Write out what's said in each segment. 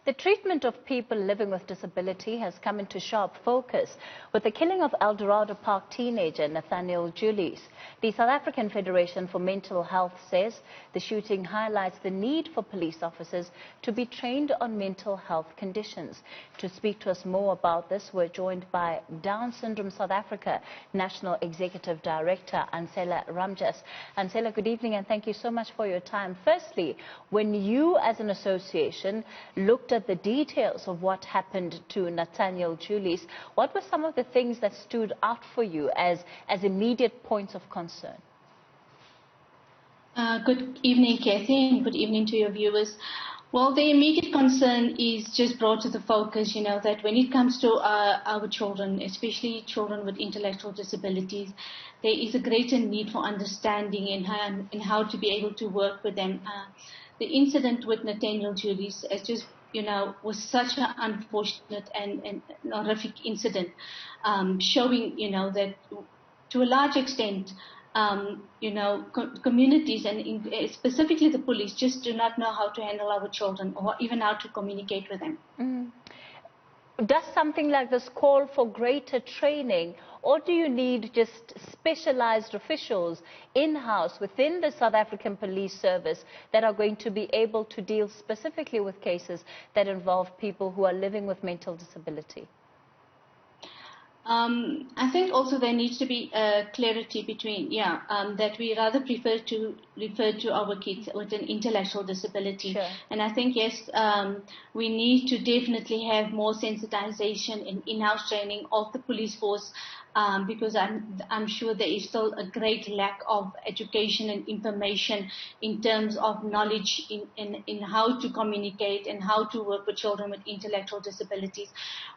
The treatment of people living with disability has come into sharp focus with the killing of Eldorado Park teenager Nathaniel Julies. The South African Federation for Mental Health says the shooting highlights the need for police officers to be trained on mental health conditions. To speak to us more about this, we're joined by Down Syndrome South Africa National Executive Director Ansela Ramjas. Ansela, good evening and thank you so much for your time. Firstly, when you as an association looked at the details of what happened to Nathaniel Julies, what were some of the things that stood out for you as immediate points of concern? Good evening, Kathy, and good evening to your viewers. Well, the immediate concern is just brought to the focus, that when it comes to our children, especially children with intellectual disabilities, there is a greater need for understanding in how to be able to work with them. The incident with Nathaniel Julies was such an unfortunate and horrific incident, showing, that to a large extent, communities and specifically the police just do not know how to handle our children or even how to communicate with them. Does something like this call for greater training, or do you need just specialized officials in-house within the South African Police Service that are going to be able to deal specifically with cases that involve people who are living with mental disability? I think also there needs to be clarity between, that we rather prefer to refer to our kids with an intellectual disability. Sure. And I think, yes, we need to definitely have more sensitization and in-house training of the police force, because I'm sure there is still a great lack of education and information in terms of knowledge in how to communicate and how to work with children with intellectual disabilities.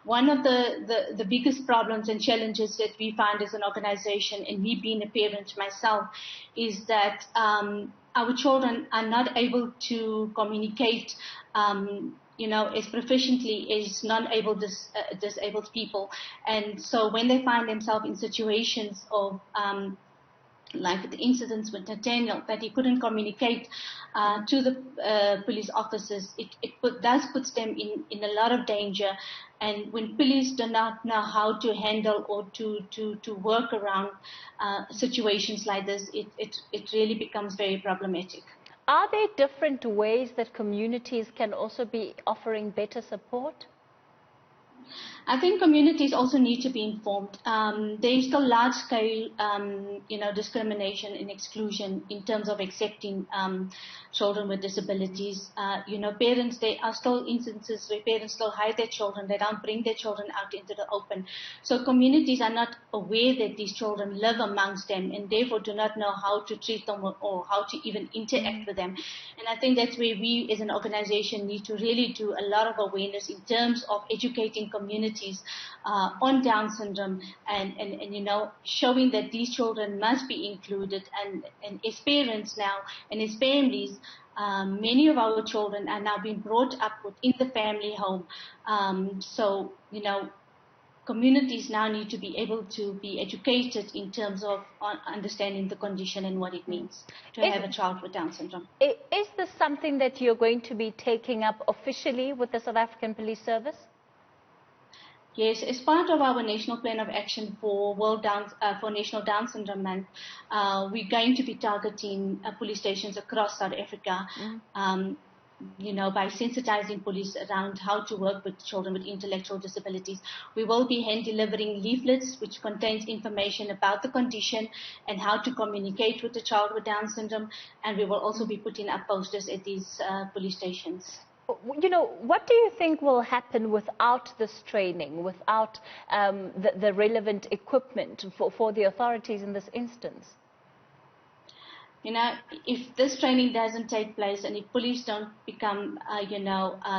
One of the biggest problems and challenges that we find as an organization, and me being a parent myself, is that our children are not able to communicate as proficiently as non-able disabled people. And so when they find themselves in situations of like the incidents with Nathaniel, that he couldn't communicate to the police officers, it does put them in a lot of danger. And when police do not know how to handle or to work around situations like this, it really becomes very problematic. Are there different ways that communities can also be offering better support? I think communities also need to be informed. There is still large-scale, discrimination and exclusion in terms of accepting children with disabilities. Parents, there are still instances where parents still hide their children. They don't bring their children out into the open. So communities are not aware that these children live amongst them and therefore do not know how to treat them or how to even interact with them. And I think that's where we as an organization need to really do a lot of awareness in terms of educating communities on Down syndrome and showing that these children must be included. And as parents now and as families, many of our children are now being brought up within the family home. So communities now need to be able to be educated in terms of understanding the condition and what it means to have a child with Down syndrome. Is this something that you're going to be taking up officially with the South African Police Service? Yes, as part of our National Plan of Action for National Down Syndrome Month, we're going to be targeting police stations across South Africa, by sensitizing police around how to work with children with intellectual disabilities. We will be hand-delivering leaflets which contains information about the condition and how to communicate with the child with Down syndrome, and we will also be putting up posters at these police stations. What do you think will happen without this training, without the relevant equipment for the authorities in this instance? If this training doesn't take place and if police don't become,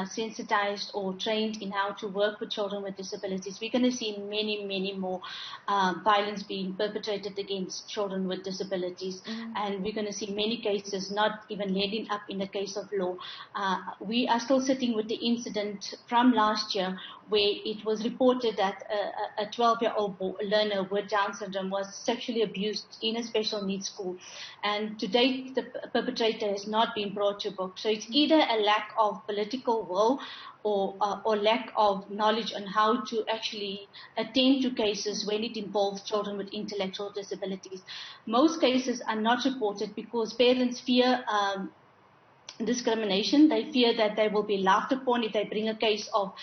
sensitized or trained in how to work with children with disabilities, we're going to see many, many more violence being perpetrated against children with disabilities. And we're going to see many cases not even landing up in the case of law. We are still sitting with the incident from last year where it was reported that a 12-year-old learner with Down syndrome was sexually abused in a special needs school. And to date, the perpetrator has not been brought to book. So it's either a lack of political will or lack of knowledge on how to actually attend to cases when it involves children with intellectual disabilities. Most cases are not reported because parents fear discrimination. They fear that they will be laughed upon if they bring a case of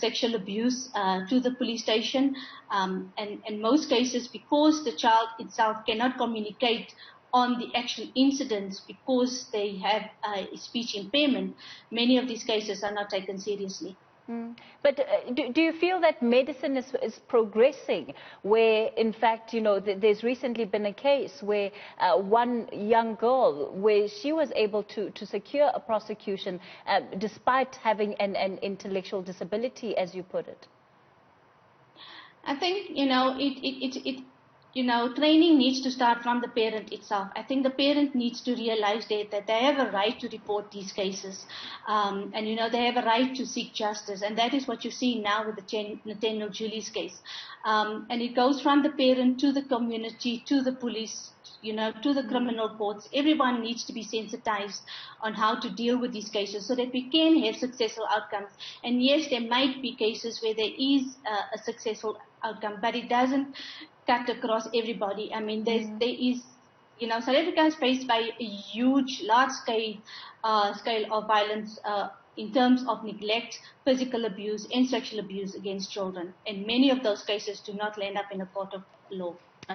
sexual abuse to the police station. And in most cases, because the child itself cannot communicate on the actual incidents because they have a speech impairment, many of these cases are not taken seriously. But do you feel that medicine is progressing where, in fact, there's recently been a case where one young girl, where she was able to secure a prosecution despite having an intellectual disability, as you put it? I think, training needs to start from the parent itself. I think the parent needs to realize that they have a right to report these cases. And, they have a right to seek justice. And that is what you see now with the Nathaniel Julies case. And it goes from the parent to the community, to the police, to the criminal courts. Everyone needs to be sensitized on how to deal with these cases so that we can have successful outcomes. And yes, there might be cases where there is a successful outcome, but it doesn't cut across everybody. I mean, there is, South Africa is faced by a huge, large scale of violence in terms of neglect, physical abuse, and sexual abuse against children. And many of those cases do not land up in a court of law.